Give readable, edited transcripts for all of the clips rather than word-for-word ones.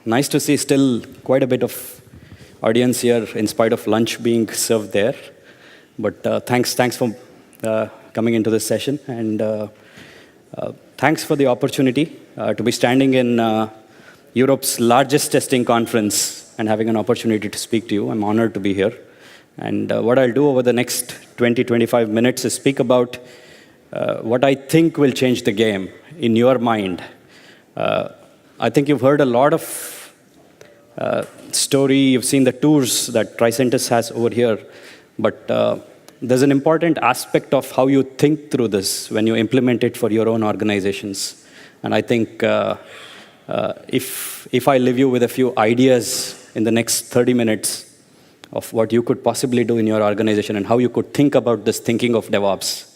Nice to see still quite a bit of audience here in spite of lunch being served there. But thanks for coming into this session. And thanks for the opportunity to be standing in Europe's largest testing conference and having an opportunity to speak to you. I'm honored to be here. And what I'll do over the next 20-25 minutes is speak about what I think will change the game in your mind. I think you've heard a lot of story, you've seen the tours that Tricentis has over here, but there's an important aspect of how you think through this when you implement it for your own organizations. And I think if I leave you with a few ideas in the next 30 minutes of what you could possibly do in your organization and how you could think about this thinking of DevOps,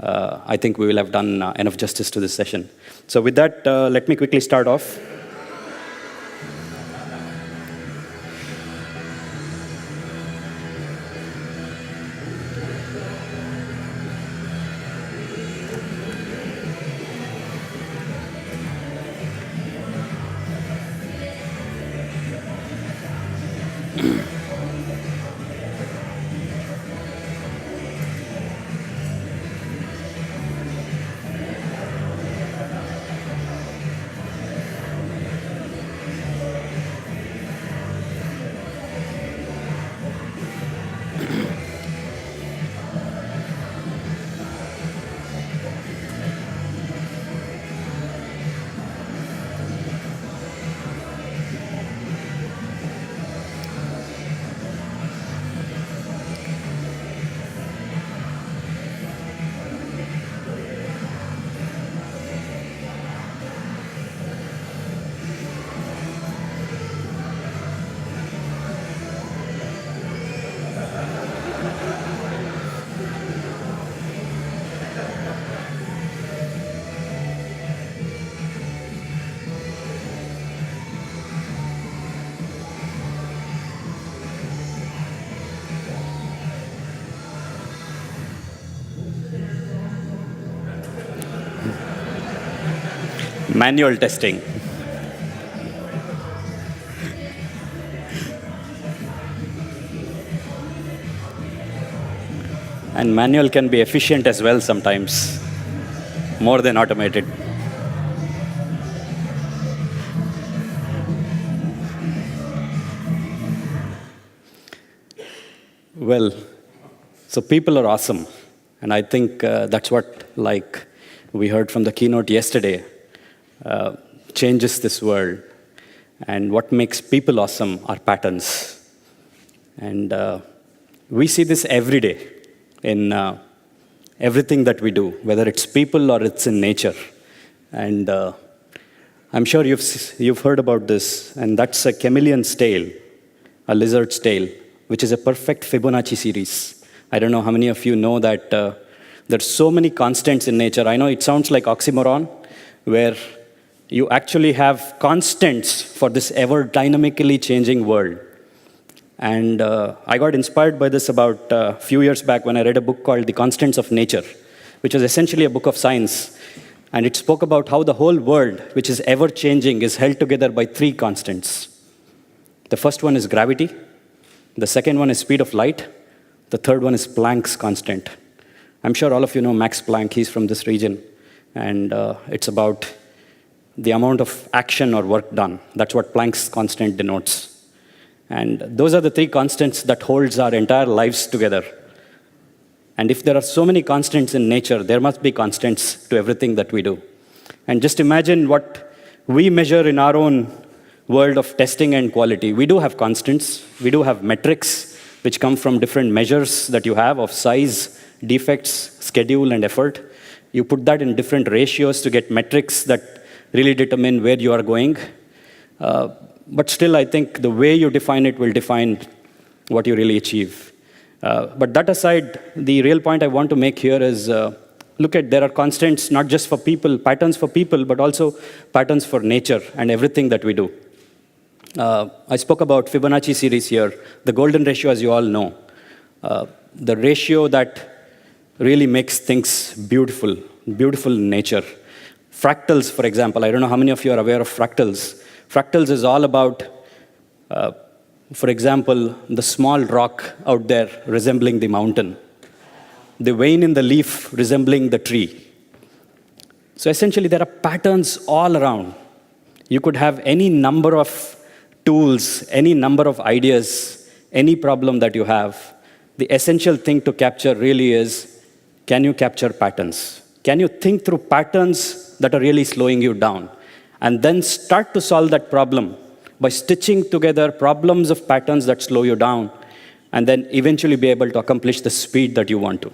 I think we will have done enough justice to this session. So with that, let me quickly start off. Manual testing. And manual can be efficient as well sometimes, more than automated. Well, so people are awesome. And I think that's what, like we heard from the keynote yesterday, changes this world. And what makes people awesome are patterns. And we see this every day in everything that we do, whether it's people or it's in nature. And I'm sure you've heard about this, and that's a chameleon's tail, a lizard's tail, which is a perfect Fibonacci series. I don't know how many of you know that there's so many constants in nature. I know it sounds like oxymoron, where you actually have constants for this ever dynamically changing world. And I got inspired by this about a few years back when I read a book called The Constants of Nature, which was essentially a book of science. And it spoke about how the whole world, which is ever changing, is held together by three constants. The first one is gravity. The second one is speed of light. The third one is Planck's constant. I'm sure all of you know Max Planck. He's from this region. And it's about the amount of action or work done. That's what Planck's constant denotes. And those are the three constants that holds our entire lives together. And if there are so many constants in nature, there must be constants to everything that we do. And just imagine what we measure in our own world of testing and quality. We do have constants. We do have metrics, which come from different measures that you have of size, defects, schedule, and effort. You put that in different ratios to get metrics that really determine where you are going. But still, I think the way you define it will define what you really achieve. But that aside, the real point I want to make here is, look at, there are constants not just for people, patterns for people, but also patterns for nature and everything that we do. I spoke about Fibonacci series here, the golden ratio, as you all know. The ratio that really makes things beautiful in nature. Fractals, for example, I don't know how many of you are aware of fractals. Fractals is all about, for example, the small rock out there resembling the mountain, the vein in the leaf resembling the tree. So essentially, there are patterns all around. You could have any number of tools, any number of ideas, any problem that you have. The essential thing to capture really is, can you capture patterns? Can you think through patterns that are really slowing you down? And then start to solve that problem by stitching together problems of patterns that slow you down, and then eventually be able to accomplish the speed that you want to,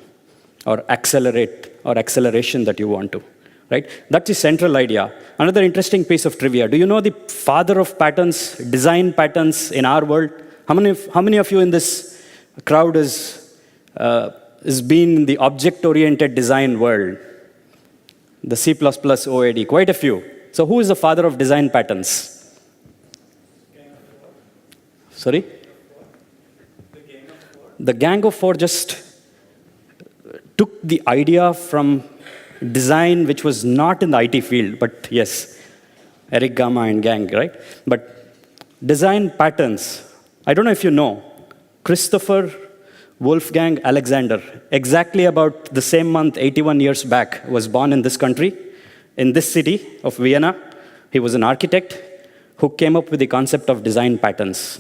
or acceleration that you want to. Right? That's the central idea. Another interesting piece of trivia. Do you know the father of patterns, design patterns in our world? How many of you in this crowd is been in the object-oriented design world? The C++ OAD, quite a few. So who is the father of design patterns? Sorry? The Gang of Four just took the idea from design, which was not in the IT field, but yes, Eric Gama and gang, right? But design patterns, I don't know if you know, Christopher Wolfgang Alexander, exactly about the same month, 81 years back, was born in this country, in this city of Vienna. He was an architect who came up with the concept of design patterns.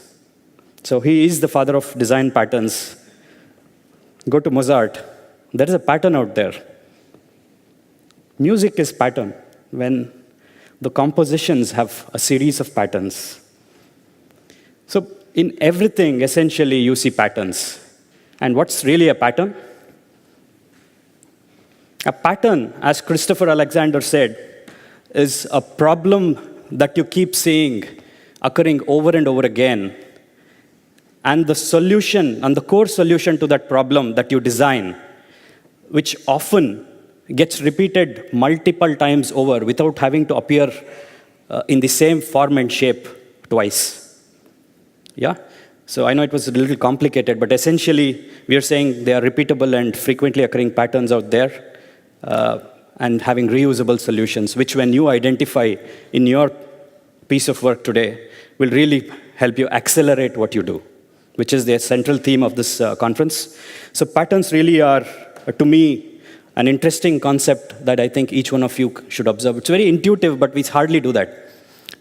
So he is the father of design patterns. Go to Mozart. There is a pattern out there. Music is pattern when the compositions have a series of patterns. So in everything, essentially, you see patterns. And what's really a pattern? A pattern, as Christopher Alexander said, is a problem that you keep seeing occurring over and over again. And the solution, and the core solution to that problem that you design, which often gets repeated multiple times over without having to appear in the same form and shape twice. Yeah? So I know it was a little complicated, but essentially, we are saying they are repeatable and frequently occurring patterns out there, and having reusable solutions, which when you identify in your piece of work today, will really help you accelerate what you do, which is the central theme of this conference. So patterns really are, to me, an interesting concept that I think each one of you should observe. It's very intuitive, but we hardly do that.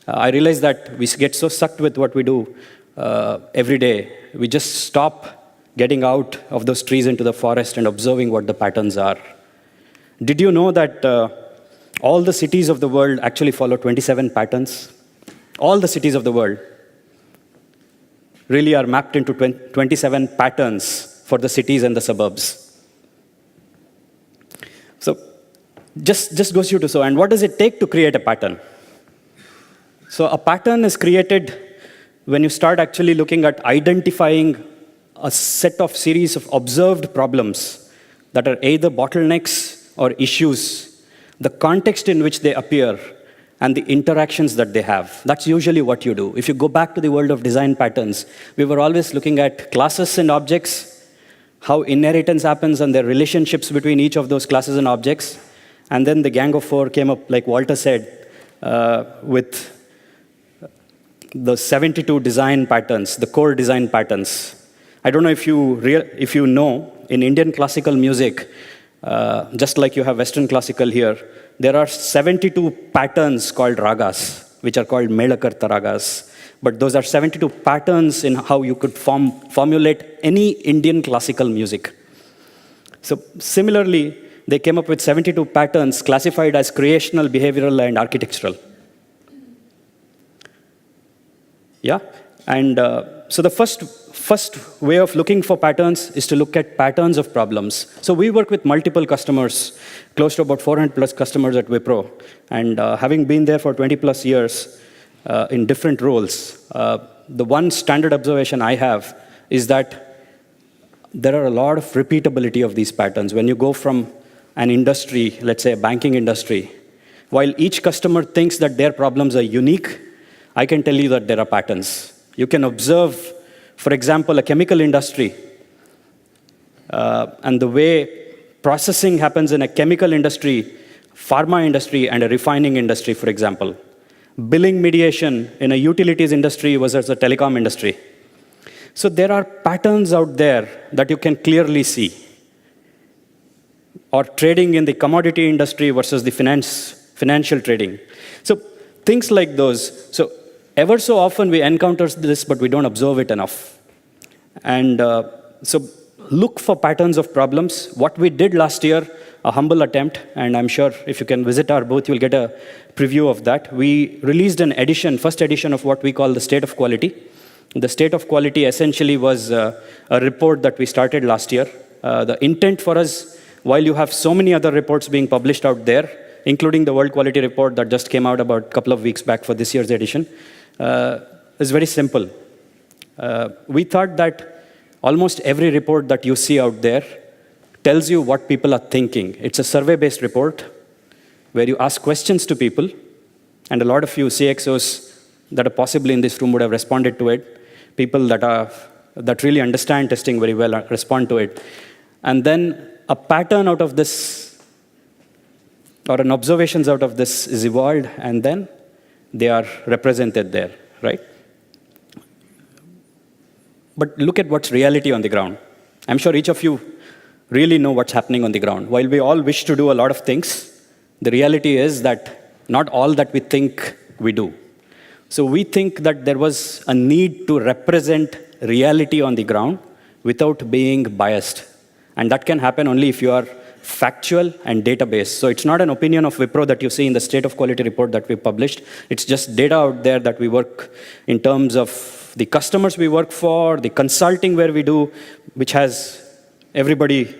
I realize that we get so sucked with what we do every day. We just stop getting out of those trees into the forest and observing what the patterns are. Did you know that all the cities of the world actually follow 27 patterns? All the cities of the world really are mapped into 27 patterns for the cities and the suburbs. So just goes you to so, and what does it take to create a pattern? So a pattern is created when you start actually looking at identifying a set of series of observed problems that are either bottlenecks or issues, the context in which they appear, and the interactions that they have. That's usually what you do. If you go back to the world of design patterns, we were always looking at classes and objects, how inheritance happens and their relationships between each of those classes and objects. And then the Gang of Four came up, like Walter said, with the 72 design patterns, the core design patterns. I don't know if you know, in Indian classical music, just like you have Western classical here, there are 72 patterns called ragas, which are called Melakarta ragas. But those are 72 patterns in how you could formulate any Indian classical music. So similarly, they came up with 72 patterns classified as creational, behavioral, and architectural. Yeah? And so the first way of looking for patterns is to look at patterns of problems. So we work with multiple customers, close to about 400 plus customers at Wipro. And having been there for 20 plus years in different roles, the one standard observation I have is that there are a lot of repeatability of these patterns. When you go from an industry, let's say a banking industry, while each customer thinks that their problems are unique, I can tell you that there are patterns. You can observe, for example, a chemical industry, and the way processing happens in a chemical industry, pharma industry, and a refining industry, for example. billing mediation in a utilities industry versus a telecom industry. So there are patterns out there that you can clearly see. Or trading in the commodity industry versus the financial trading. So things like those. So ever so often we encounter this, but we don't observe it enough. And so look for patterns of problems. What we did last year, a humble attempt, and I'm sure if you can visit our booth, you'll get a preview of that. We released an edition, first edition of what we call the State of Quality. The State of Quality essentially was a report that we started last year. The intent for us, while you have so many other reports being published out there, including the World Quality Report that just came out about a couple of weeks back for this year's edition, is very simple. We thought that almost every report that you see out there tells you what people are thinking. It's a survey-based report where you ask questions to people, and a lot of you CXOs that are possibly in this room would have responded to it. People that really understand testing very well respond to it. And then a pattern out of this, or an observations out of this is evolved, and then they are represented there, right? But look at what's reality on the ground. I'm sure each of you really know what's happening on the ground. While we all wish to do a lot of things, the reality is that not all that we think we do. So we think that there was a need to represent reality on the ground without being biased. And that can happen only if you are factual and data-based. So it's not an opinion of Wipro that you see in the State of Quality report that we published. It's just data out there that we work in terms of the customers we work for, the consulting where we do, which has everybody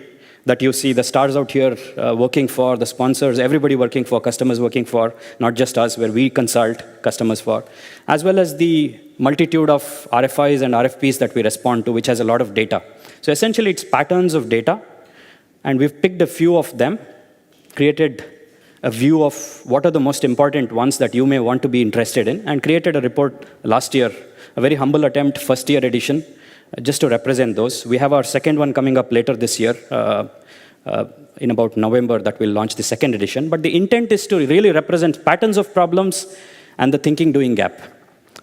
that you see, the stars out here working for, the sponsors, everybody working for, customers working for, not just us, where we consult customers for, as well as the multitude of RFIs and RFPs that we respond to, which has a lot of data. So essentially, it's patterns of data, and we've picked a few of them, created a view of what are the most important ones that you may want to be interested in, and created a report last year, a very humble attempt, first-year edition, just to represent those. We have our second one coming up later this year, in about November, that we'll launch the second edition. But the intent is to really represent patterns of problems and the thinking-doing gap,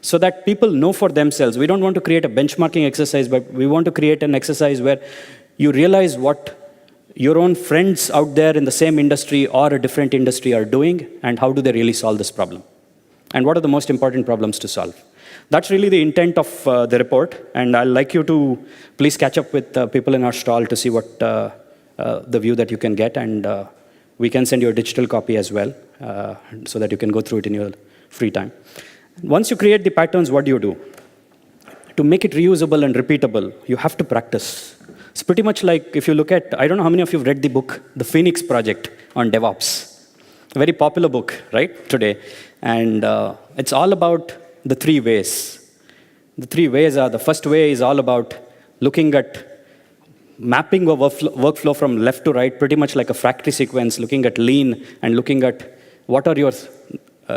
so that people know for themselves. We don't want to create a benchmarking exercise, but we want to create an exercise where you realize what your own friends out there in the same industry or a different industry are doing, and how do they really solve this problem, and what are the most important problems to solve. That's really the intent of the report, and I'd like you to please catch up with people in our stall to see what the view that you can get, and we can send you a digital copy as well, so that you can go through it in your free time. Once you create the patterns, what do? To make it reusable and repeatable, you have to practice. It's pretty much like if you look at, I don't know how many of you have read the book, The Phoenix Project on DevOps. A very popular book, right, today. And it's all about the three ways. The three ways are, the first way is all about looking at mapping a workflow from left to right, pretty much like a factory sequence, looking at lean and looking at what are your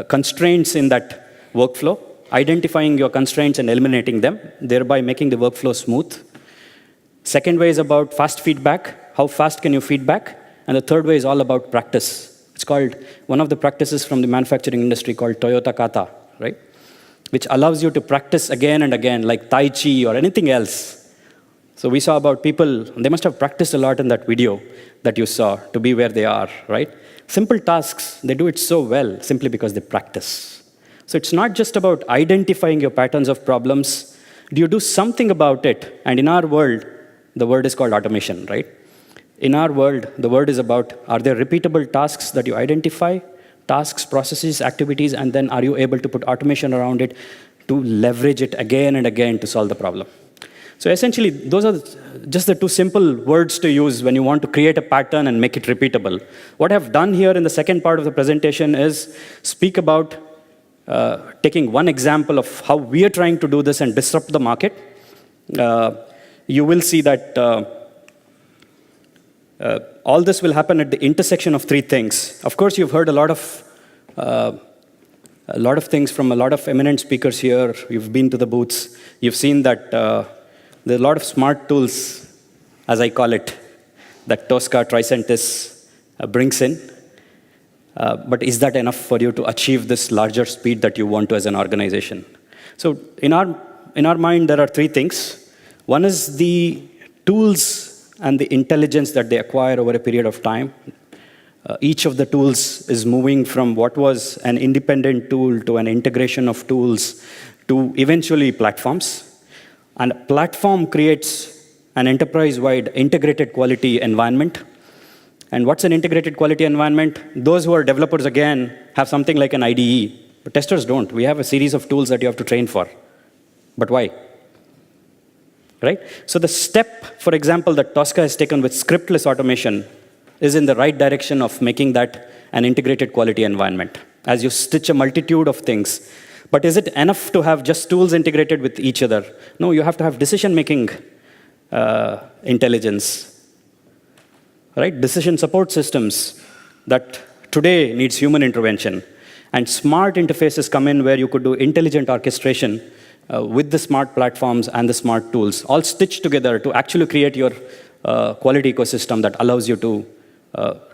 constraints in that workflow, identifying your constraints and eliminating them, thereby making the workflow smooth. Second way is about fast feedback. How fast can you feedback? And the third way is all about practice. It's called, one of the practices from the manufacturing industry called Toyota Kata, right? Which allows you to practice again and again, like Tai Chi or anything else. So we saw about people, they must have practiced a lot in that video that you saw to be where they are, right? Simple tasks, they do it so well simply because they practice. So it's not just about identifying your patterns of problems. Do you do something about it? And in our world, the word is called automation, right? In our world, the word is about, are there repeatable tasks that you identify? Tasks, processes, activities, and then are you able to put automation around it to leverage it again and again to solve the problem? So essentially, those are just the two simple words to use when you want to create a pattern and make it repeatable. What I've done here in the second part of the presentation is speak about taking one example of how we are trying to do this and disrupt the market. You will see that all this will happen at the intersection of three things. Of course, you've heard a lot of things from a lot of eminent speakers here. You've been to the booths. You've seen that there are a lot of smart tools, as I call it, that Tosca, Tricentis brings in. But is that enough for you to achieve this larger speed that you want to as an organization? So in our mind, there are three things. One is the tools and the intelligence that they acquire over a period of time. Each of the tools is moving from what was an independent tool to an integration of tools to eventually platforms. And a platform creates an enterprise-wide integrated quality environment. And what's an integrated quality environment? Those who are developers, again, have something like an IDE, but testers don't. We have a series of tools that you have to train for. But why? Right? So the step, for example, that Tosca has taken with scriptless automation is in the right direction of making that an integrated quality environment, as you stitch a multitude of things. But is it enough to have just tools integrated with each other? No, you have to have decision-making intelligence, right? Decision support systems that today needs human intervention. And smart interfaces come in where you could do intelligent orchestration with the smart platforms and the smart tools, all stitched together to actually create your quality ecosystem that allows you to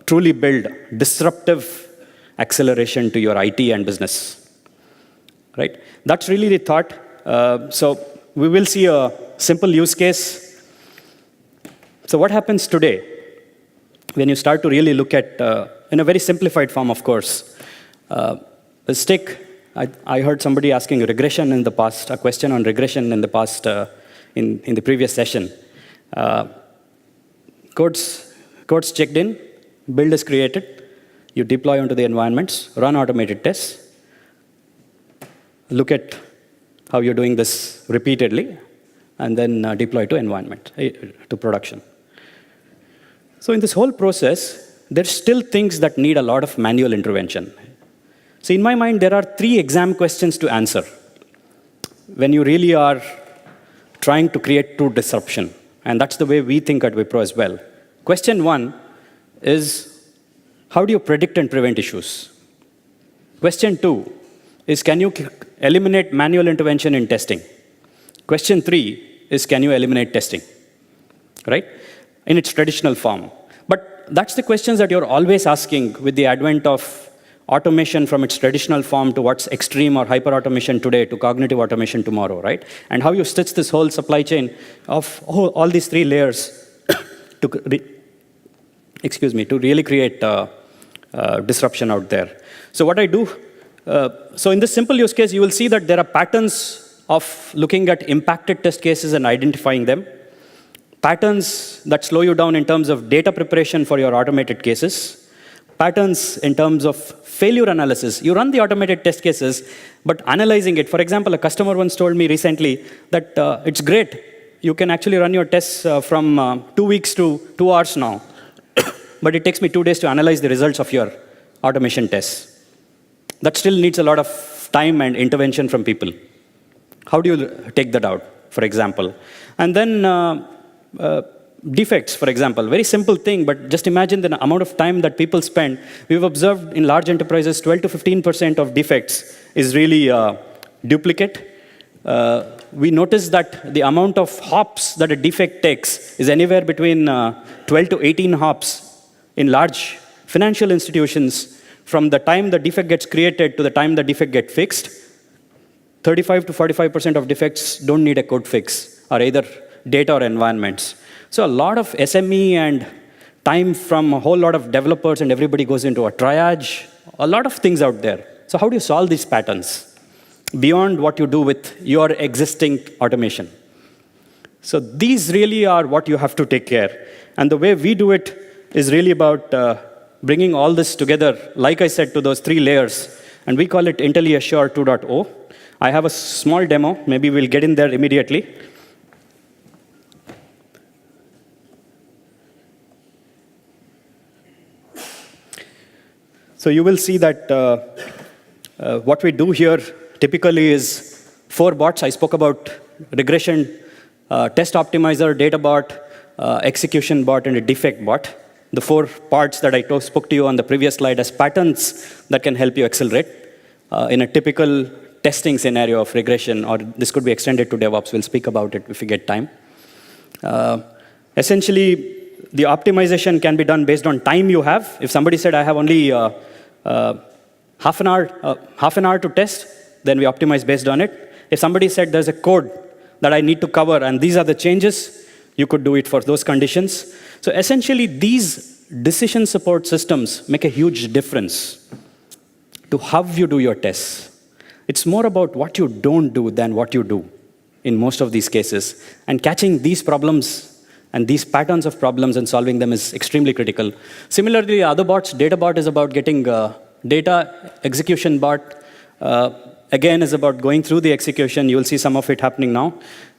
truly build disruptive acceleration to your IT and business, right? That's really the thought. So we will see a simple use case. So what happens today when you start to really look at, in a very simplified form, of course, let's take, I heard somebody asking regression in the past, a question on regression in the past, in the previous session. Code's checked in, build is created, you deploy onto the environments, run automated tests, look at how you're doing this repeatedly, and then deploy to environment, to production. So in this whole process, there's still things that need a lot of manual intervention. So in my mind, there are three exam questions to answer when you really are trying to create true disruption. And that's the way we think at Wipro as well. Question one is, how do you predict and prevent issues? Question two is, can you eliminate manual intervention in testing? Question three is, can you eliminate testing, right? In its traditional form. But that's the questions that you're always asking with the advent of automation from its traditional form to what's extreme or hyper-automation today to cognitive automation tomorrow, right? And how you stitch this whole supply chain of all these three layers to really create disruption out there. So what I do, so in this simple use case, you will see that there are patterns of looking at impacted test cases and identifying them, patterns that slow you down in terms of data preparation for your automated cases, patterns in terms of failure analysis. You run the automated test cases, but analyzing it. For example, a customer once told me recently that it's great. You can actually run your tests from 2 weeks to 2 hours now. But it takes me 2 days to analyze the results of your automation tests. That still needs a lot of time and intervention from people. How do you take that out, for example? And then defects, for example, very simple thing, but just imagine the amount of time that people spend. We've observed in large enterprises, 12 to 15% of defects is really duplicate. We notice that the amount of hops that a defect takes is anywhere between 12 to 18 hops in large financial institutions. From the time the defect gets created to the time the defect gets fixed, 35 to 45% of defects don't need a code fix, or either data or environments. So a lot of SME and time from a whole lot of developers and everybody goes into a triage, a lot of things out there. So how do you solve these patterns beyond what you do with your existing automation? So these really are what you have to take care. And the way we do it is really about bringing all this together, like I said, to those three layers. And we call it IntelliAssure 2.0. I have a small demo. Maybe we'll get in there immediately. So you will see that what we do here typically is 4 bots. I spoke about regression, test optimizer, data bot, execution bot, and a defect bot. The 4 parts that I spoke to you on the previous slide as patterns that can help you accelerate in a typical testing scenario of regression, or this could be extended to DevOps. We'll speak about it if we get time. Essentially, the optimization can be done based on time you have. If somebody said, I have only half an hour to test, then we optimize based on it. If somebody said there's a code that I need to cover and these are the changes, you could do it for those conditions. So essentially, these decision support systems make a huge difference to how you do your tests. It's more about what you don't do than what you do in most of these cases. And catching these problems and these patterns of problems and solving them is extremely critical. Similarly, other bots, data bot is about getting data. Execution bot, again, is about going through the execution. You'll see some of it happening now.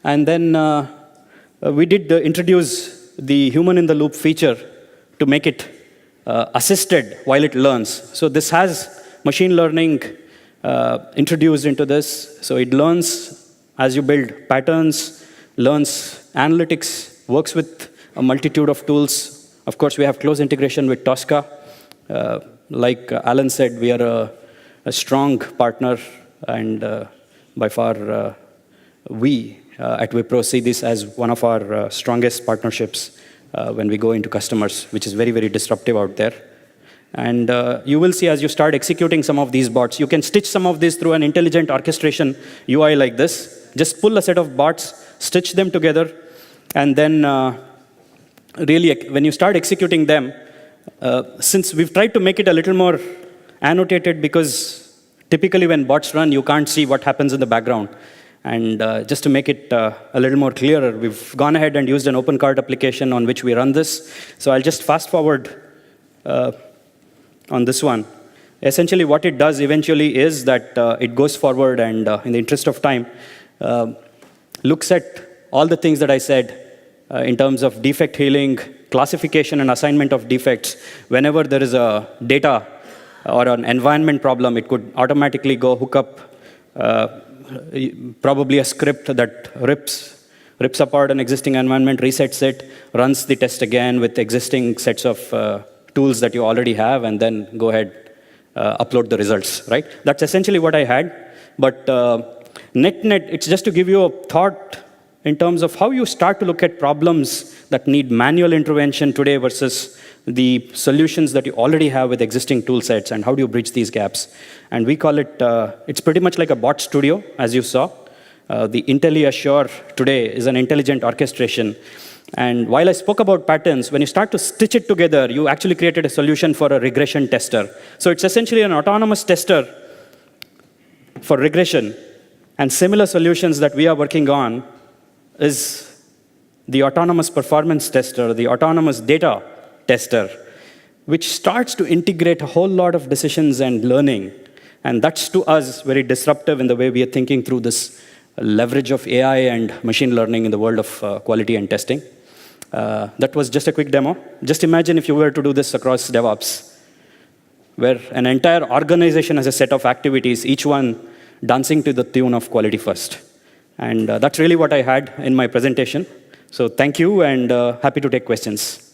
And then we did introduce the human-in-the-loop feature to make it assisted while it learns. So this has machine learning introduced into this. So it learns as you build patterns, learns analytics, works with a multitude of tools. Of course, we have close integration with Tosca. Like Alan said, we are a strong partner, and by far, we at Wipro see this as one of our strongest partnerships when we go into customers, which is very, very disruptive out there. And you will see as you start executing some of these bots, you can stitch some of these through an intelligent orchestration UI like this. Just pull a set of bots, stitch them together, and then really, when you start executing them, since we've tried to make it a little more annotated, because typically when bots run, you can't see what happens in the background. And just to make it a little more clearer, we've gone ahead and used an open cart application on which we run this. So I'll just fast forward on this one. Essentially, what it does eventually is that it goes forward and, in the interest of time, looks at all the things that I said in terms of defect healing, classification and assignment of defects. Whenever there is a data or an environment problem, it could automatically go hook up probably a script that rips apart an existing environment, resets it, runs the test again with existing sets of tools that you already have, and then go ahead, upload the results, right? That's essentially what I had. But net, it's just to give you a thought in terms of how you start to look at problems that need manual intervention today versus the solutions that you already have with existing tool sets, and how do you bridge these gaps. And we call it, it's pretty much like a bot studio, as you saw. The IntelliAssure today is an intelligent orchestration. And while I spoke about patterns, when you start to stitch it together, you actually created a solution for a regression tester. So it's essentially an autonomous tester for regression. And similar solutions that we are working on is the autonomous performance tester, the autonomous data tester, which starts to integrate a whole lot of decisions and learning. And that's, to us, very disruptive in the way we are thinking through this leverage of AI and machine learning in the world of quality and testing. That was just a quick demo. Just imagine if you were to do this across DevOps, where an entire organization has a set of activities, each one dancing to the tune of quality first. And that's really what I had in my presentation. So thank you, and happy to take questions.